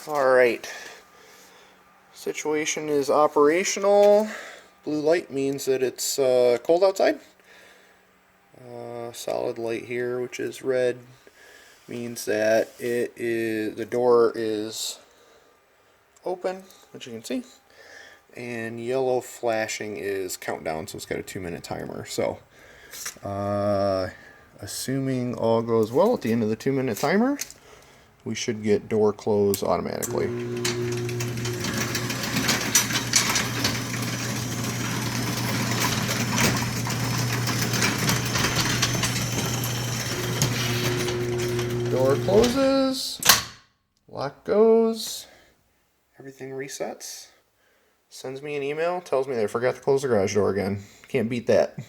Alright, situation is operational. Blue light means that it's cold outside. Solid light here, which is red, means that the door is open, which you can see. And yellow flashing is countdown, so it's got a 2-minute timer. So, assuming all goes well at the end of the 2-minute timer, we should get door close automatically. Door closes, lock goes, everything resets, sends me an email, tells me that I forgot to close the garage door again. Can't beat that.